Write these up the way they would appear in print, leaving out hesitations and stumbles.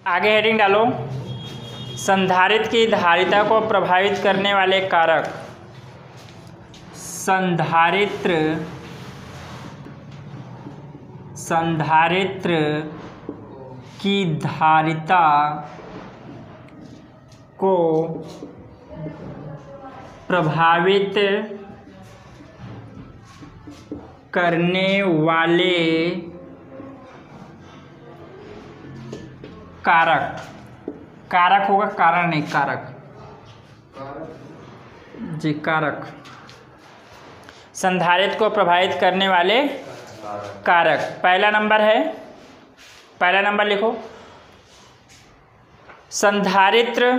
आगे हेडिंग डालो, संधारित्र की धारिता को प्रभावित करने वाले कारक। संधारित्र की धारिता को प्रभावित करने वाले कारक। कारक होगा, कारण नहीं, कारक जी, कारक। संधारित्र को प्रभावित करने वाले कारक। पहला नंबर है, पहला नंबर लिखो, संधारित्र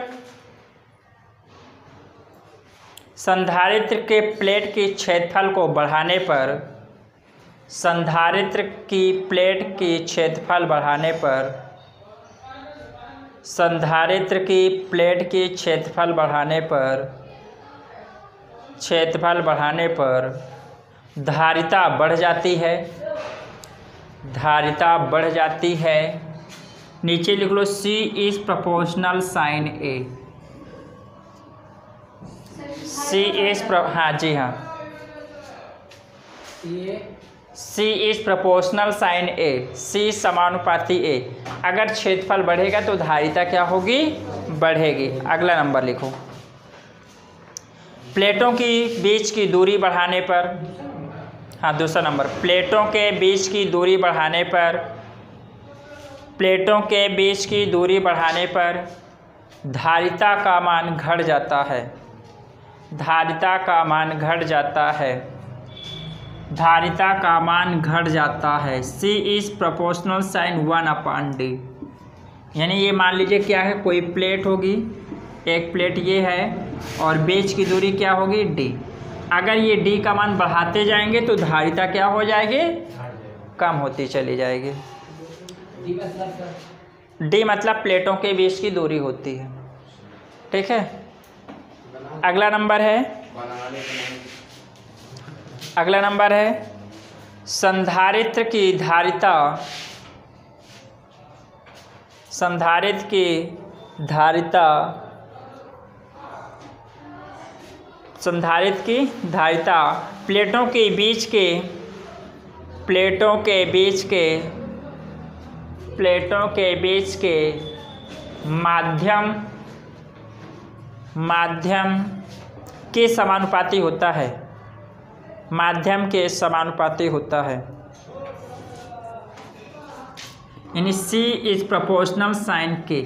के प्लेट की क्षेत्रफल को बढ़ाने पर, संधारित्र की प्लेट की क्षेत्रफल बढ़ाने पर, संधारित्र की प्लेट की क्षेत्रफल बढ़ाने पर धारिता बढ़ जाती है, धारिता बढ़ जाती है। नीचे लिख लो, C is proportional sign A। C is हाँ जी हाँ, C is proportional sign A, C समानुपाती A। अगर क्षेत्रफल बढ़ेगा तो धारिता क्या होगी, बढ़ेगी। अगला नंबर लिखो, प्लेटों की बीच की दूरी बढ़ाने पर, हाँ दूसरा नंबर, प्लेटों के बीच की दूरी बढ़ाने पर, प्लेटों के बीच की दूरी बढ़ाने पर धारिता का मान घट जाता है, धारिता का मान घट जाता है, धारिता का मान घट जाता है। C is proportional sign 1/D। यानी ये मान लीजिए क्या है, कोई प्लेट होगी, एक प्लेट ये है और बीच की दूरी क्या होगी, D। अगर ये D का मान बढ़ाते जाएंगे तो धारिता क्या हो जाएगी, कम होती चली जाएगी। D मतलब प्लेटों के बीच की दूरी होती है, ठीक है। अगला नंबर है, अगला नंबर है, संधारित्र की धारिता, संधारित्र की धारिता, संधारित्र की धारिता प्लेटों के बीच के, प्लेटों के बीच के, प्लेटों के बीच के माध्यम, माध्यम के समानुपाती होता है, माध्यम के समानुपाती होता है। यानी C is proportional sign K।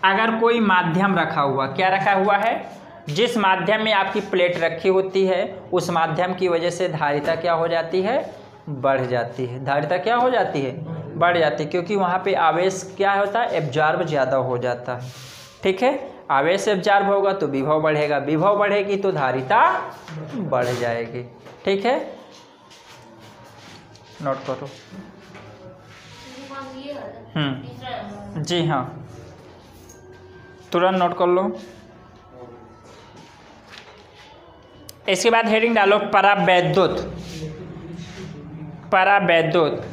अगर कोई माध्यम रखा हुआ, क्या रखा हुआ है, जिस माध्यम में आपकी प्लेट रखी होती है उस माध्यम की वजह से धारिता क्या हो जाती है, बढ़ जाती है। धारिता क्या हो जाती है, बढ़ जाती है, क्योंकि वहाँ पे आवेश क्या होता है, एब्जॉर्ब ज़्यादा हो जाता है, ठीक है। आवेश एब्जॉर्ब होगा तो विभव बढ़ेगा, विभव बढ़ेगी तो धारिता बढ़ जाएगी, ठीक है। नोट करो। जी हाँ, तुरंत नोट कर लो। इसके बाद हेडिंग डालो, परावैद्युत। परावैद्युत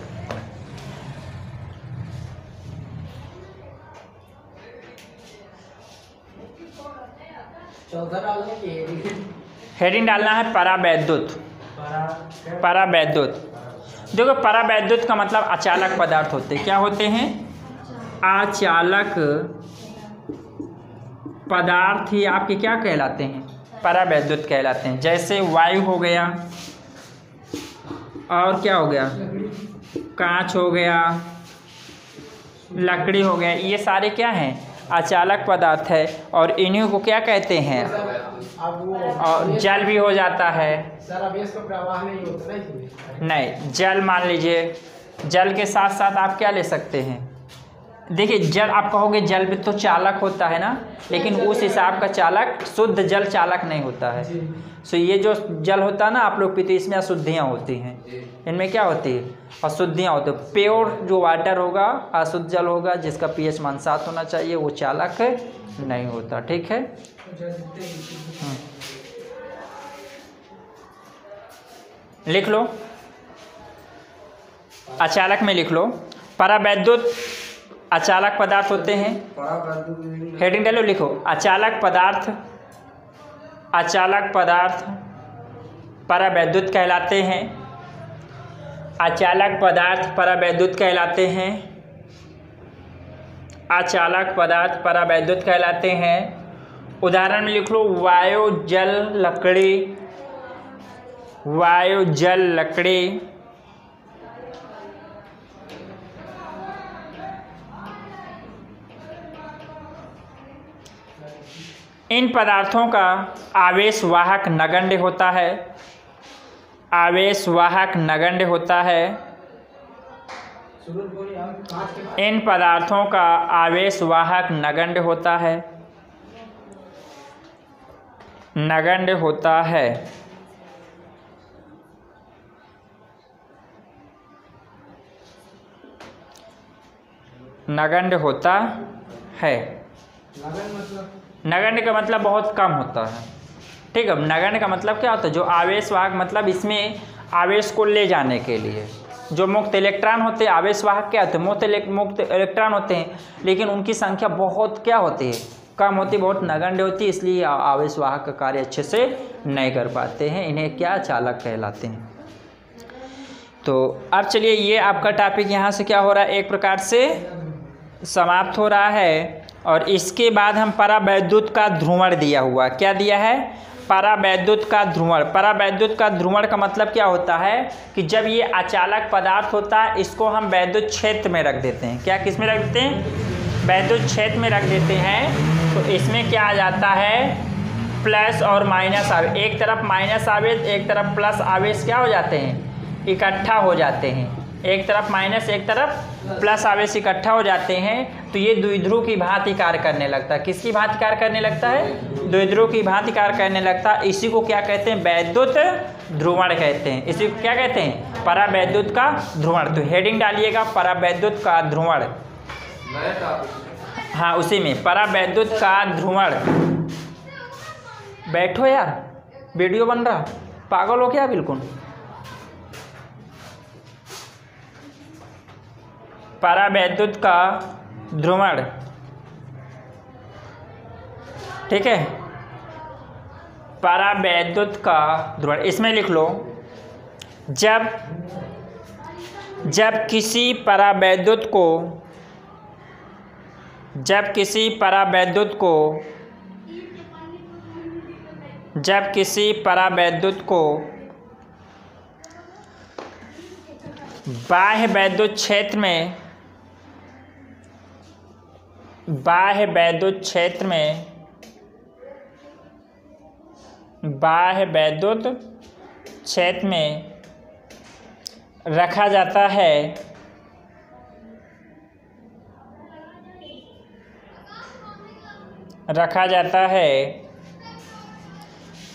हेडिंग डालना है, परावैद्युत। परावैद्युत, देखो परावैद्युत का मतलब अचालक पदार्थ होते हैं। क्या होते हैं, अचालक पदार्थ ही आपके क्या कहलाते हैं, परावैद्युत कहलाते हैं। जैसे वायु हो गया, और क्या हो गया, कांच हो गया, लकड़ी हो गया, ये सारे क्या हैं, अचालक पदार्थ है। और इन्हीं को क्या कहते हैं, और जल भी हो जाता है। सर अब इसका प्रवाह नहीं होता ना इसमें, नहीं, जल मान लीजिए, जल के साथ साथ आप क्या ले सकते हैं, देखिए जल आप कहोगे जल भी तो चालक होता है ना, लेकिन उस हिसाब का चालक, शुद्ध जल चालक नहीं होता है। सो ये जो जल होता है ना आप लोग पीते, इसमें अशुद्धियाँ होती हैं, इनमें क्या होती है, अशुद्धियाँ होती है। प्योर जो वाटर होगा, अशुद्ध जल होगा जिसका pH मान 7 होना चाहिए, वो चालक नहीं होता, ठीक है। लिख लो, अचालक में लिख लो, परावैद्युत अचालक पदार्थ होते हैं। हेडिंग डालो, लिखो अचालक पदार्थ परावैद्युत कहलाते हैं। अचालक पदार्थ परावैद्युत कहलाते हैं। अचालक पदार्थ परावैद्युत कहलाते हैं। उदाहरण में लिख लो वायु जल लकड़ी। वायु जल लकड़ी। इन पदार्थों का आवेश वाहक नगण्य होता है। आवेश वाहक नगण्य होता है। इन पदार्थों का आवेश वाहक नगण्य होता है। नगण्य होता है। नगण्य होता है। नगण्य का मतलब बहुत कम होता है। ठीक है, नगण्य का मतलब क्या होता है? जो आवेश वाहक मतलब इसमें आवेश को ले जाने के लिए जो मुक्त इलेक्ट्रॉन होते हैं, आवेश वाहक क्या होते हैं? मुक्त इलेक्ट्रॉन होते हैं, लेकिन उनकी संख्या बहुत क्या होती है? कम होती, बहुत नगण्य होती है, इसलिए आवेश वाहक का कार्य अच्छे से नहीं कर पाते हैं। इन्हें क्या चालक कहलाते हैं। तो अब चलिए, ये आपका टॉपिक यहाँ से क्या हो रहा है? एक प्रकार से समाप्त हो रहा है। और इसके बाद हम परावैद्युत का ध्रुवण दिया हुआ, क्या दिया है? परावैद्युत का ध्रुवण। परावैद्युत का ध्रुवण का मतलब क्या होता है कि जब ये अचालक पदार्थ होता है, इसको हम वैद्युत क्षेत्र में रख देते हैं। क्या किस में रख देते हैं? वैद्युत क्षेत्र में रख देते हैं। तो इसमें क्या आ जाता है? प्लस और माइनस आवेश। एक तरफ माइनस आवेश, एक तरफ प्लस आवेश क्या हो जाते हैं? इकट्ठा हो जाते हैं। एक तरफ माइनस, एक तरफ प्लस आवेश इकट्ठा हो जाते हैं। तो ये द्विध्रुव की भांति कार्य करने लगता है। किसकी भांति कार्य करने लगता है? द्विध्रुव की भांति कार्य करने लगता है। इसी को क्या कहते हैं? वैद्युत ध्रुवण कहते हैं। इसी को क्या कहते हैं? परावैद्युत का ध्रुवण। तो हेडिंग डालिएगा परावैद्युत का ध्रुवण। हाँ, उसी में परावैद्युत का ध्रुवण। बैठो यार, वीडियो बन रहा, पागल हो क्या बिल्कुल? परावैद्युत का ध्रुवण। ठीक है, परावैद्युत का ध्रुवण। इसमें लिख लो जब किसी परावैद्युत को बाह्य वैद्युत क्षेत्र में रखा जाता है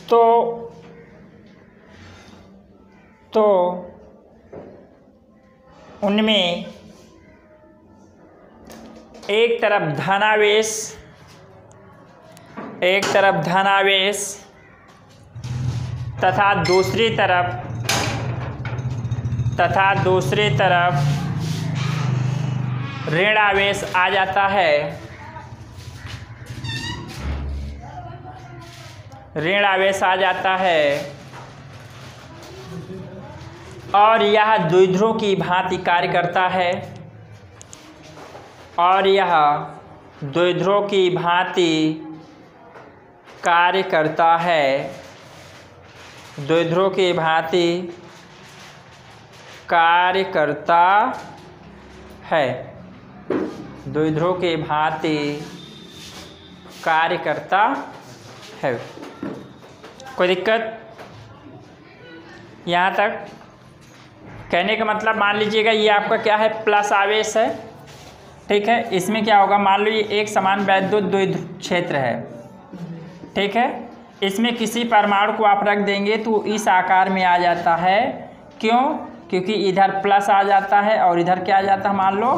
तो उनमें एक तरफ धनावेश तथा दूसरी तरफ ऋण आवेश आ जाता है। ऋण आवेश आ जाता है और यह द्विध्रुव की भांति कार्य करता है। द्विध्रुव की भांति कार्य करता है। कोई दिक्कत यहाँ तक? कहने का मतलब मान लीजिएगा ये आपका क्या है? प्लस आवेश है। ठीक है, इसमें क्या होगा? मान लो ये एक समान वैद्युत द्विध्रुव क्षेत्र है। ठीक है, इसमें किसी परमाणु को आप रख देंगे तो इस आकार में आ जाता है। क्यों? क्योंकि इधर प्लस आ जाता है और इधर क्या आ जाता है? मान लो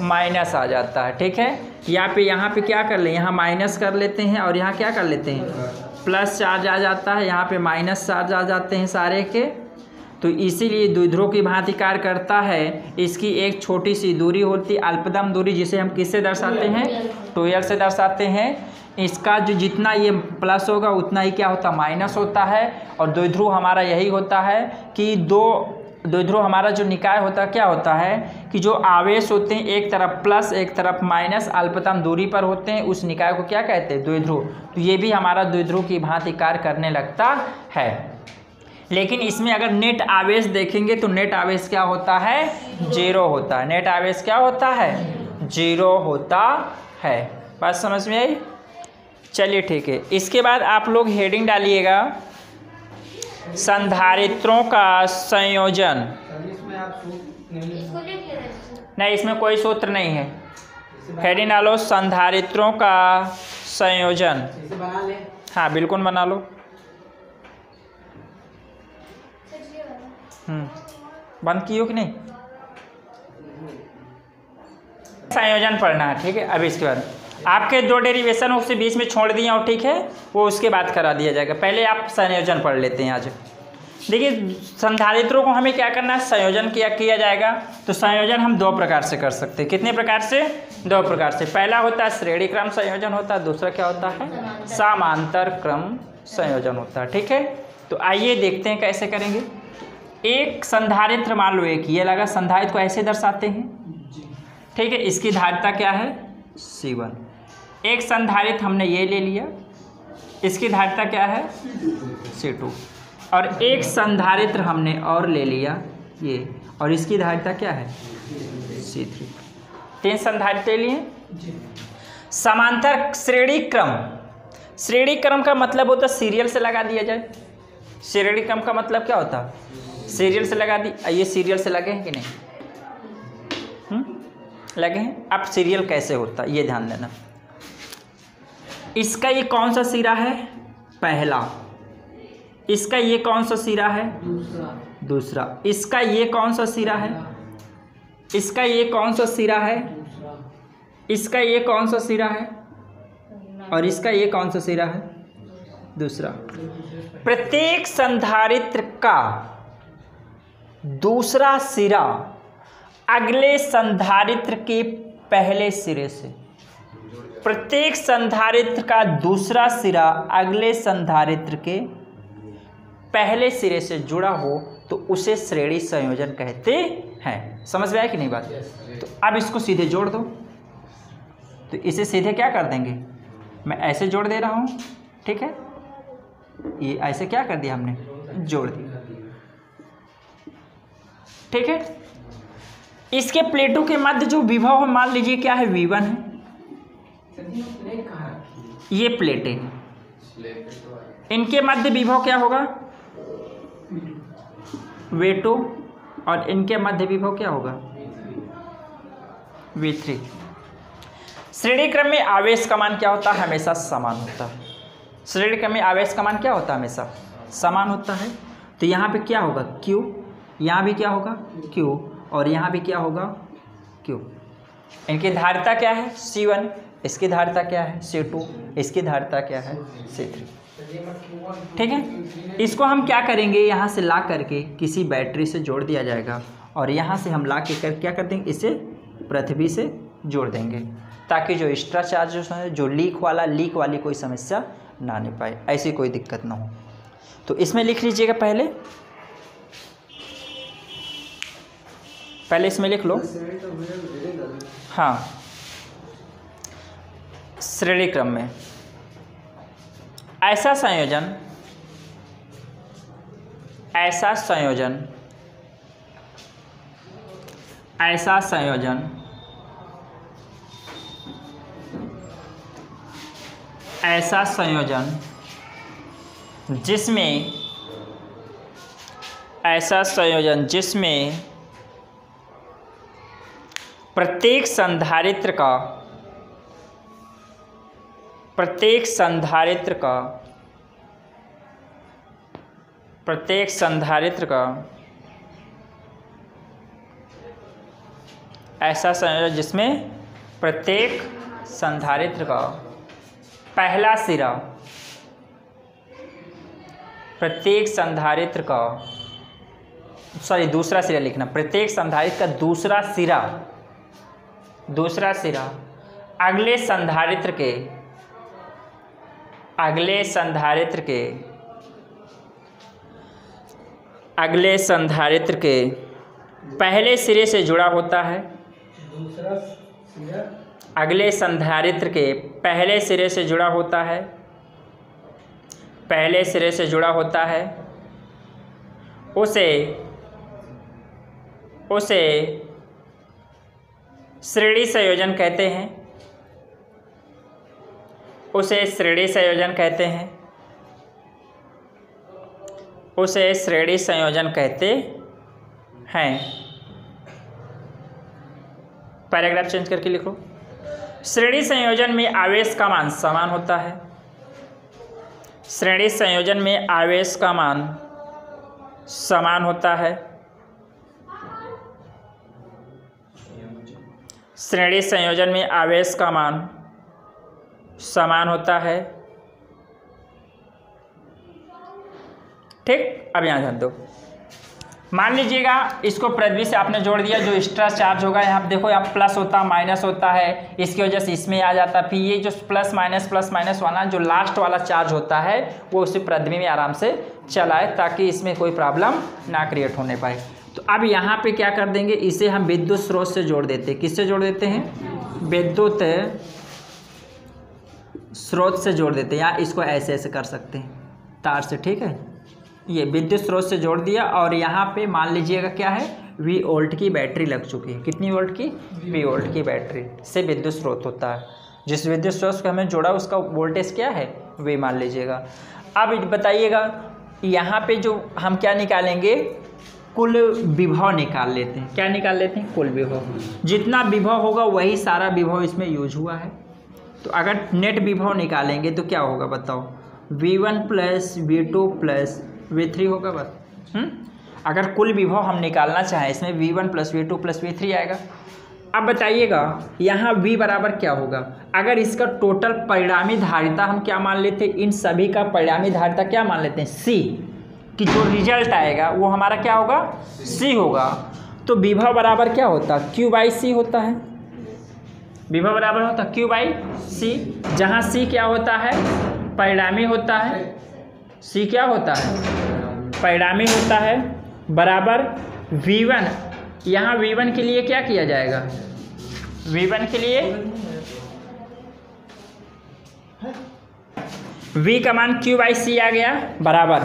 माइनस आ जाता है। ठीक है, यहाँ पे क्या कर लें? यहाँ माइनस कर लेते हैं और यहाँ क्या कर लेते हैं? प्लस चार्ज आ जाता है। यहाँ पे माइनस चार्ज आ जाते हैं सारे के। तो इसीलिए द्विध्रुव की भांति कार्य करता है। इसकी एक छोटी सी दूरी होती है, अल्पतम दूरी, जिसे हम किससे दर्शाते हैं, 2l से दर्शाते हैं। इसका जो जितना ये प्लस होगा उतना ही क्या होता है, माइनस होता है। और द्विध्रुव हमारा यही होता है कि द्विध्रुव हमारा जो निकाय होता है क्या होता है कि जो आवेश होते हैं एक तरफ प्लस एक तरफ माइनस अल्पतम दूरी पर होते हैं, उस निकाय को क्या कहते हैं, द्विध्रुव। तो ये भी हमारा द्विध्रुव की भांति कार्य करने लगता है। लेकिन इसमें अगर नेट आवेश देखेंगे तो नेट आवेश क्या होता है, 0 होता है। नेट आवेश क्या होता है, 0 होता है। बात समझ में आई? चलिए ठीक है। इसके बाद आप लोग हेडिंग डालिएगा संधारित्रों का संयोजन। नहीं, इसमें कोई सूत्र नहीं है। हेडिंग डालो संधारित्रों का संयोजन। हाँ बिल्कुल बना लो। बंद कियो कि नहीं? संयोजन पढ़ना है, ठीक है। अब इसके बाद आपके 2 डेरिवेशन उससे बीच में छोड़ दिए और ठीक है, वो उसके बाद करा दिया जाएगा। पहले आप संयोजन पढ़ लेते हैं आज। देखिए संधारित्रों को हमें क्या करना है, संयोजन किया जाएगा। तो संयोजन हम 2 प्रकार से कर सकते हैं। कितने प्रकार से? 2 प्रकार से। पहला होता है श्रेणी क्रम संयोजन होता है, दूसरा क्या होता है, समांतर क्रम संयोजन होता है, ठीक है। तो आइए देखते हैं कैसे करेंगे। एक संधारित्र मान लो, एक ये लगा, संधारित्र को ऐसे दर्शाते हैं, ठीक है। इसकी धारिता क्या है, C1। एक संधारित्र हमने ये ले लिया, इसकी धारिता क्या है, C2। और एक संधारित्र हमने और ले लिया ये, और इसकी धारिता क्या है, C3। 3 संधारित्र लिए। समांतर श्रेणी क्रम, श्रेणी क्रम का मतलब होता है सीरियल से लगा दिया जाए। श्रेणी क्रम का मतलब क्या होता है, सीरियल से लगा दी। ये सीरियल से लगे हैं कि नहीं, लगे हैं। अब सीरियल कैसे होता है ये ध्यान देना। इसका ये कौन सा सिरा है, पहला। इसका ये कौन सा सिरा है, दूसरा। इसका ये कौन सा सिरा है, इसका ये कौन सा सिरा है, इसका ये कौन सा सिरा है, और इसका ये कौन सा सिरा है, दूसरा। प्रत्येक संधारित्र का दूसरा सिरा अगले संधारित्र के पहले सिरे से, प्रत्येक संधारित्र का दूसरा सिरा अगले संधारित्र के पहले सिरे से जुड़ा हो तो उसे श्रेणी संयोजन कहते हैं। समझ में आया कि नहीं बात? तो अब इसको सीधे जोड़ दो। तो इसे सीधे क्या कर देंगे, मैं ऐसे जोड़ दे रहा हूँ, ठीक है। ये ऐसे क्या कर दिया हमने, जोड़ दिया, ठीक है। इसके प्लेटों के मध्य जो विभव है मान लीजिए क्या है, V1 है। ये प्लेटें, इनके मध्य विभव क्या होगा, V2, और इनके मध्य विभव क्या होगा, V3। श्रेणी क्रम में आवेश का मान क्या होता है, हमेशा समान होता है। श्रेणी क्रम में आवेश का मान क्या होता है, हमेशा समान होता है। तो यहाँ पे क्या होगा, Q, यहाँ भी क्या होगा, Q, और यहाँ भी क्या होगा, Q। इनकी धारिता क्या है, C1। इसकी धारिता क्या है, C2। इसकी धारिता क्या है, C3, ठीक है। इसको हम क्या करेंगे, यहाँ से ला करके किसी बैटरी से जोड़ दिया जाएगा, और यहाँ से हम ला के क्या कर देंगे, इसे पृथ्वी से जोड़ देंगे, ताकि जो एक्स्ट्रा चार्ज है, जो लीक वाली कोई समस्या ना आने पाए, ऐसी कोई दिक्कत ना हो। तो इसमें लिख लीजिएगा, पहले इसमें लिख लो। हाँ, श्रेणी क्रम में ऐसा संयोजन जिसमें प्रत्येक संधारित्र का ऐसा संयोजन जिसमें प्रत्येक संधारित्र का पहला सिरा प्रत्येक संधारित्र का सॉरी दूसरा सिरा लिखना, प्रत्येक संधारित्र का दूसरा सिरा अगले संधारित्र के पहले सिरे से जुड़ा होता है। दूसरा सिरा अगले संधारित्र के पहले सिरे से जुड़ा होता है, उसे श्रेणी संयोजन कहते हैं। उसे श्रेणी संयोजन कहते हैं। पैराग्राफ चेंज करके लिखो। श्रेणी संयोजन में आवेश का मान समान होता है। श्रेणी संयोजन में आवेश का मान समान होता है। श्रेणी संयोजन में आवेश का मान समान होता है। ठीक, अब यहाँ ध्यान दो। मान लीजिएगा इसको पृथ्वी से आपने जोड़ दिया, जो एक्स्ट्रा चार्ज होगा यहाँ देखो, यहाँ प्लस होता माइनस होता है, इसकी वजह से इसमें आ जाता। फिर ये जो प्लस माइनस वाला जो लास्ट वाला चार्ज होता है वो उसे पृथ्वी में आराम से चलाए, ताकि इसमें कोई प्रॉब्लम ना क्रिएट होने पाए। तो अब यहाँ पे क्या कर देंगे, इसे हम विद्युत स्रोत से जोड़ देते हैं। किससे जोड़ देते हैं? विद्युत स्रोत से जोड़ देते हैं, या इसको ऐसे ऐसे कर सकते हैं तार से। ठीक है, ये विद्युत स्रोत से जोड़ दिया। और यहाँ पे मान लीजिएगा क्या है, V वोल्ट की बैटरी लग चुकी है। कितनी वोल्ट की? V वोल्ट की बैटरी से विद्युत स्रोत होता है। जिस विद्युत स्रोत को हमें जोड़ा उसका वोल्टेज क्या है? V मान लीजिएगा। अब बताइएगा यहाँ पे जो हम क्या निकालेंगे, कुल विभव निकाल लेते हैं। क्या निकाल लेते हैं? कुल विभव। जितना विभव होगा वही सारा विभव इसमें यूज हुआ है। तो अगर नेट विभव निकालेंगे तो क्या होगा बताओ? V1 plus V2 plus V3 होगा बस। अगर कुल विभव हम निकालना चाहें इसमें V1 plus V2 plus V3 आएगा। अब बताइएगा यहाँ V बराबर क्या होगा? अगर इसका टोटल परिणामी धारिता हम क्या मान लेते हैं? इन सभी का परिणामी धारिता क्या मान लेते हैं? C, कि जो रिजल्ट आएगा वो हमारा क्या होगा? C होगा। तो विभव बराबर क्या होता है? Q बाई C होता है। विभव बराबर होता है Q बाई C, जहाँ C क्या होता है? परिणामी होता है। C क्या होता है? परिणामी होता है, बराबर V1। यहाँ V1 के लिए क्या किया जाएगा? V1 के लिए V का मान Q बाई C आ गया, बराबर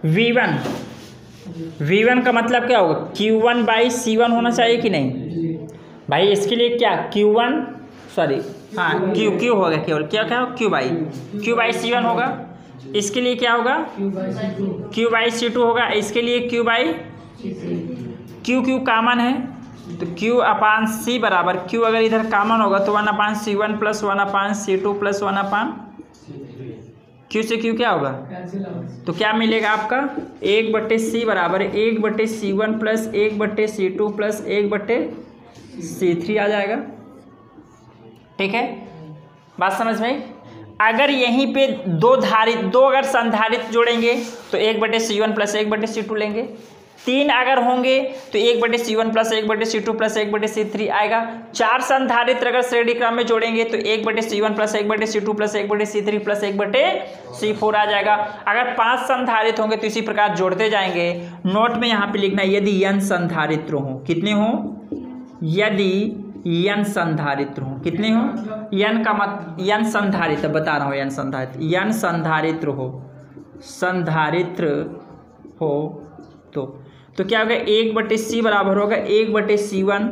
V1 का मतलब क्या होगा? Q1 बाई C1 होना चाहिए कि नहीं भाई? इसके लिए क्या Q1 सॉरी हाँ Q होगा, केवल क्या Q बाई C1 होगा। इसके लिए क्या होगा? Q बाई C2 होगा। इसके लिए Q बाई Q कामन है, तो Q अपान C बराबर Q अगर इधर कामन होगा तो 1 अपान C1 प्लस 1 अपान C2 प्लस 1 अपान Q से Q क्या होगा? तो क्या मिलेगा आपका? 1/C बराबर 1/C1 plus 1/C2 plus 1/C3 आ जाएगा। ठीक है, बात समझ में? अगर यहीं पे दो अगर संधारित्र जोड़ेंगे तो 1/C1 प्लस 1/C2 लेंगे। 3 अगर होंगे तो 1/C1 plus 1/C2 plus 1/C3 आएगा। 4 संधारित्र अगर श्रेणी क्रम में जोड़ेंगे तो 1/C1 plus 1/C2 plus 1/C3 plus 1/C4 आ जाएगा। अगर 5 संधारित्र होंगे तो इसी प्रकार जोड़ते जाएंगे। नोट में यहाँ पे लिखना, यदि n संधारित्र हो, कितने हो? यदि n संधारित्र हो, कितने हो? n का मत n संधारित्र बता रहा हूँ, n संधारित्र हो तो क्या होगा? 1/C बराबर होगा 1/C1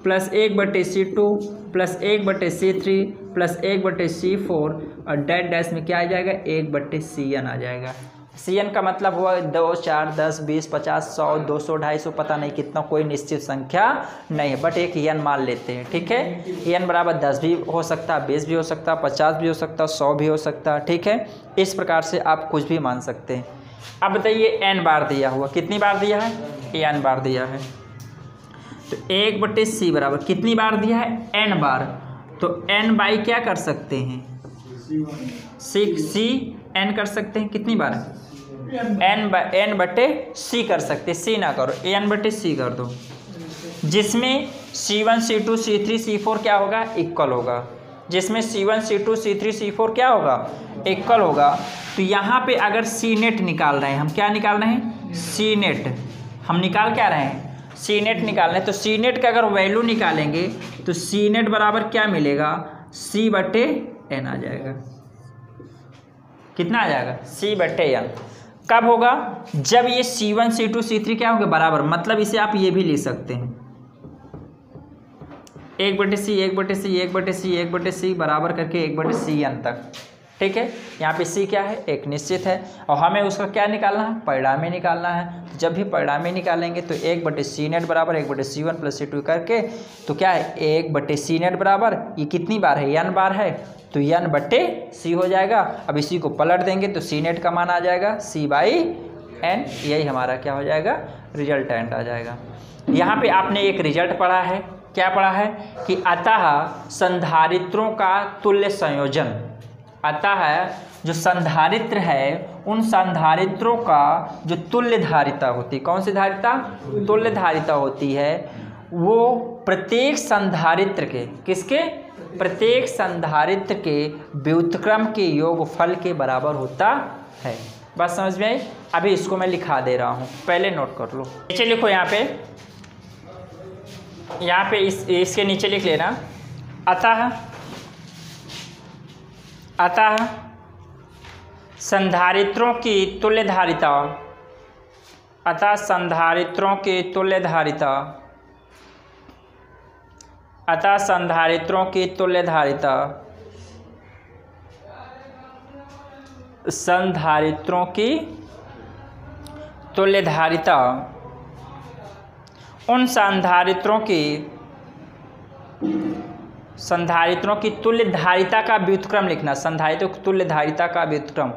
plus 1/C2 plus 1/C3 plus 1/C4 और डैश में क्या आ जाएगा? 1/Cn आ जाएगा। Cn का मतलब हुआ 2 4 10 20 50 100 200 250, पता नहीं कितना, कोई निश्चित संख्या नहीं है, बट एक n मान लेते हैं। ठीक है, n बराबर 10 भी हो सकता है, 20 भी हो सकता है, 50 भी हो सकता है, 100 भी हो सकता है। ठीक है, इस प्रकार से आप कुछ भी मान सकते हैं। अब बताइए n बार दिया हुआ, कितनी बार दिया है? n बार दिया है। तो 1/C बराबर कितनी बार दिया है? n बार। तो n बाई क्या कर सकते हैं? C n कर सकते हैं। कितनी बार? n/c कर सकते, c ना करो, n/c कर दो, जिसमें C1 C2 C3 C4 क्या होगा, इक्वल होगा, जिसमें C1 C2 C3 C4 क्या होगा, इक्वल होगा। तो यहाँ पे अगर सी नेट निकाल रहे हैं, हम क्या निकाल रहे हैं, सी नेट, हम निकाल क्या रहे हैं, सी नेट निकाल रहे हैं। तो सी नेट का अगर वैल्यू निकालेंगे तो सी नेट बराबर क्या मिलेगा, C/n आ जाएगा। कितना आ जाएगा, C/n। कब होगा, जब ये C1 C2 C3 क्या होंगे, बराबर, मतलब इसे आप ये भी लिख सकते हैं 1/c 1/c 1/c 1/c बराबर करके 1/cn तक। ठीक है, यहाँ पे c क्या है, एक निश्चित है, और हमें उसका क्या निकालना है, परिणामी निकालना है। तो जब भी परिणामी निकालेंगे तो 1/c नेट बराबर 1/c1 + c2 करके, तो क्या है 1/c नेट बराबर, ये कितनी बार है, n बार है, तो n/c हो जाएगा। अब इसी को पलट देंगे तो सी नेट का मान आ जाएगा c/n, यही हमारा क्या हो जाएगा, रिजल्टेंट आ जाएगा। यहाँ पे आपने एक रिजल्ट पढ़ा है, क्या पढ़ा है कि अतः संधारित्रों का तुल्य संयोजन, अतः जो संधारित्र है उन संधारित्रों का जो तुल्य धारिता होती, कौन सी धारिता, तुल्य धारिता होती है, वो प्रत्येक संधारित्र के, किसके, प्रत्येक संधारित्र के व्युत्क्रम के योगफल के बराबर होता है। बात समझ में आई। अभी इसको मैं लिखा दे रहा हूँ, पहले नोट कर लो, नीचे लिखो, यहाँ पे इसके नीचे लिख लेना, अतः संधारित्रों की तुल्य धारिता, अतः संधारित्रों की तुल्य धारिता, अतः संधारित्रों की तुल्य धारिता, संधारित्रों की तुल्य धारिता उन संधारित्रों की तुल्य धारिता का व्युत्क्रम लिखना, संधारित्रों की तुल्य धारिता का व्युत्क्रम,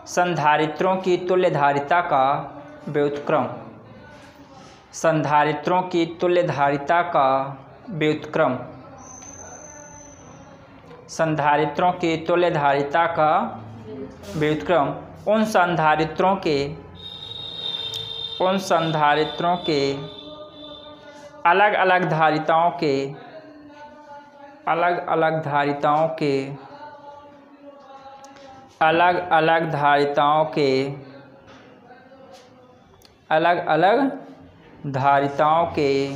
संधारित्रों की तुल्य धारिता का व्युत्क्रम, संधारित्रों की तुल्य धारिता का व्युत्क्रम, संधारित्रों की तुल्य धारिता का व्युत्क्रम उन संधारित्रों के अलग अलग धारिताओं के, अलग अलग धारिताओं के, अलग अलग धारिताओं के, अलग अलग धारिताओं के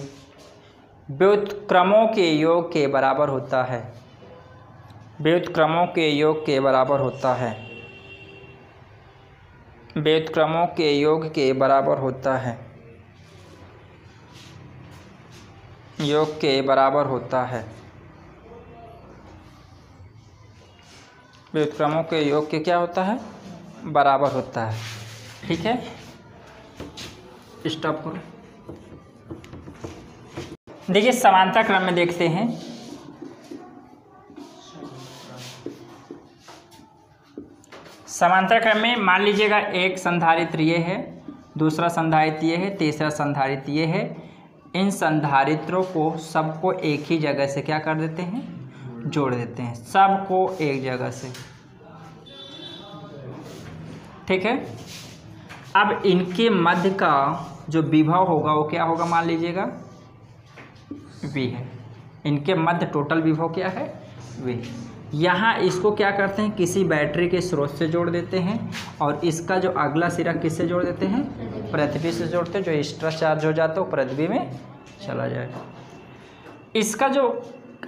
व्युत्क्रमों के योग के बराबर होता है, व्युत्क्रमों के योग के बराबर होता है, व्युत्क्रमों के योग के बराबर होता है, योग के बराबर होता है, व्युत्क्रमों के योग के क्या होता है, बराबर होता है। ठीक है, स्टॉप करो। देखिए समांतर क्रम में देखते हैं, समांतर क्रम में मान लीजिएगा एक संधारित्र ये है, दूसरा संधारित्र ये है, तीसरा संधारित्र ये है। इन संधारित्रों को सबको एक ही जगह से क्या कर देते हैं, जोड़ देते हैं, सबको एक जगह से। ठीक है, अब इनके मध्य का जो विभव होगा वो क्या होगा, मान लीजिएगा V है। इनके मध्य टोटल विभव क्या है, V। यहाँ इसको क्या करते हैं, किसी बैटरी के स्रोत से जोड़ देते हैं, और इसका जो अगला सिरा किससे जोड़ देते हैं, पृथ्वी से जोड़ते हैं। जो एक्स्ट्रा चार्ज हो जाता है वो पृथ्वी में चला जाएगा। इसका जो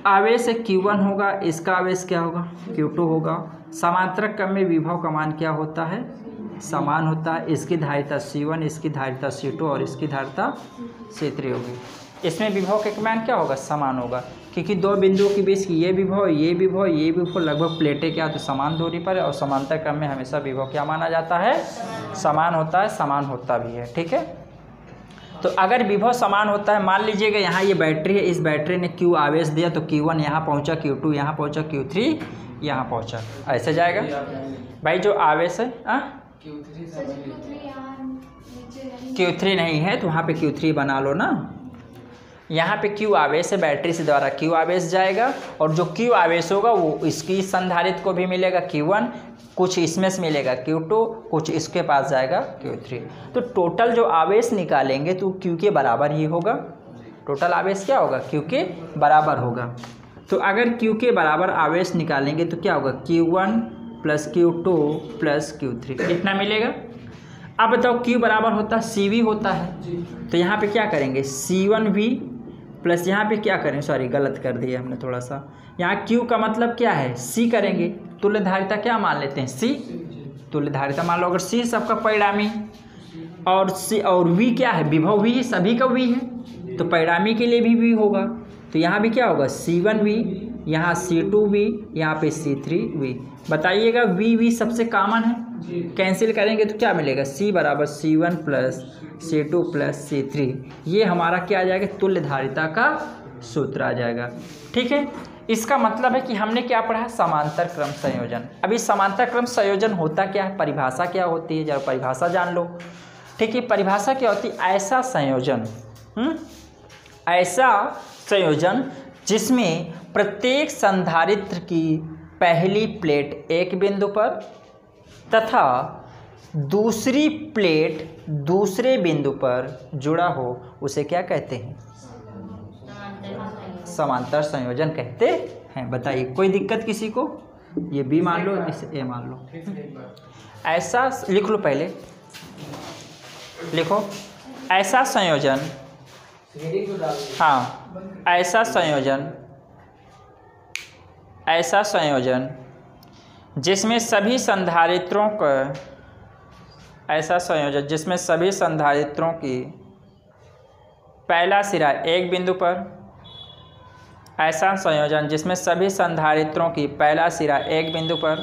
आवेश है Q1 होगा, इसका आवेश क्या होगा, Q2 होगा। समांतरक क्रम में विभव का मान क्या होता है, समान होता है। इसकी धारिता C1, इसकी धारिता C2 और इसकी धारिता C3 होगी। इसमें विभव का मान क्या होगा, समान होगा, क्योंकि दो बिंदुओं के बीच की ये विभव लगभग प्लेटें क्या तो समान दूरी पर है, और समांतर क्रम में हमेशा विभव क्या माना जाता है, समान होता है, समान होता भी है। ठीक है, तो अगर विभव समान होता है, मान लीजिएगा यहाँ ये बैटरी है, इस बैटरी ने Q आवेश दिया तो Q1 यहाँ पहुँचा, Q2 यहाँ पहुँचा, Q3 यहाँ पहुँचा, ऐसे जाएगा भाई। जो आवेश है Q3 नहीं है तो वहाँ पे Q3 बना लो ना। यहाँ पे Q आवेश है, बैटरी से द्वारा Q आवेश जाएगा और जो Q आवेश होगा वो इसकी संधारित्र को भी मिलेगा Q1, कुछ इसमें से मिलेगा Q2, कुछ इसके पास जाएगा Q3। तो टोटल जो आवेश निकालेंगे तो Q के बराबर ही होगा। टोटल आवेश क्या होगा? Q के बराबर होगा। तो अगर Q के बराबर आवेश निकालेंगे तो क्या होगा? Q1 plus Q2 plus Q3 कितना मिलेगा? अब बताओ Q बराबर होता है CV होता है, तो यहाँ पे क्या करेंगे? C1V प्लस यहाँ पे क्या करें, सॉरी गलत कर दिया हमने थोड़ा सा, यहाँ Q का मतलब क्या है? C करेंगे। तुल्य धारिता क्या मान लेते हैं? C। तुल्य धारिता मान लो, अगर C सबका परिणामी और C और V क्या है? विभव V, सभी का V है, तो परिणामी के लिए भी V होगा। तो यहाँ भी क्या होगा? C1V, यहाँ C2V, यहाँ पे C3V। बताइएगा V सबसे कॉमन है, कैंसिल करेंगे तो क्या मिलेगा? C बराबर C1 plus C2 plus C3। ये हमारा क्या आ जाएगा? तुल्य धारिता का सूत्र आ जाएगा। ठीक है, इसका मतलब है कि हमने क्या पढ़ा? समांतर क्रम संयोजन। अभी समांतर क्रम संयोजन होता क्या है, परिभाषा क्या होती है, जरा परिभाषा जान लो। ठीक है, परिभाषा क्या होती है? ऐसा संयोजन, ऐसा संयोजन जिसमें प्रत्येक संधारित्र की पहली प्लेट एक बिंदु पर तथा दूसरी प्लेट दूसरे बिंदु पर जुड़ा हो, उसे क्या कहते हैं? समांतर संयोजन कहते हैं। बताइए, कोई दिक्कत किसी को? ये B मान लो, इसे A मान लो। ऐसा लिख लो, पहले लिखो, ऐसा संयोजन, हाँ, ऐसा संयोजन, ऐसा संयोजन जिसमें सभी संधारित्रों का, ऐसा संयोजन जिसमें सभी संधारित्रों की पहला सिरा एक बिंदु पर, ऐसा संयोजन जिसमें सभी संधारित्रों की पहला सिरा एक बिंदु पर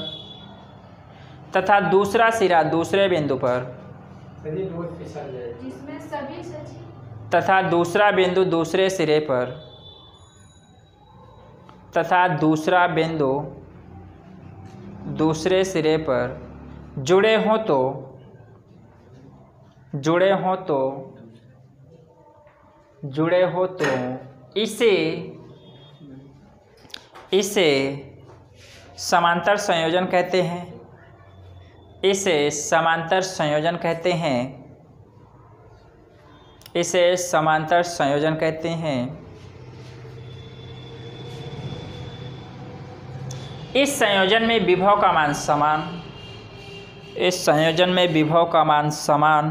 तथा दूसरा सिरा दूसरे बिंदु पर तथा दूसरा बिंदु दूसरे सिरे पर तथा दूसरा बिंदु दूसरे सिरे पर जुड़े हों तो इसे समांतर संयोजन कहते हैं। इसे समांतर संयोजन कहते हैं। इसे समांतर संयोजन कहते हैं। इस संयोजन में विभव का मान समान, इस संयोजन में विभव का मान समान,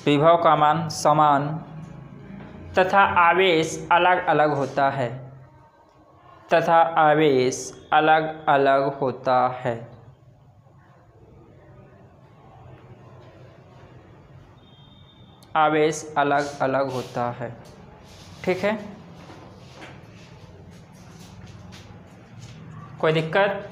विभव का मान समान तथा आवेश अलग अलग होता है, तथा आवेश अलग अलग होता है। आवेश अलग अलग होता है। ठीक है, कोई दिक्कत?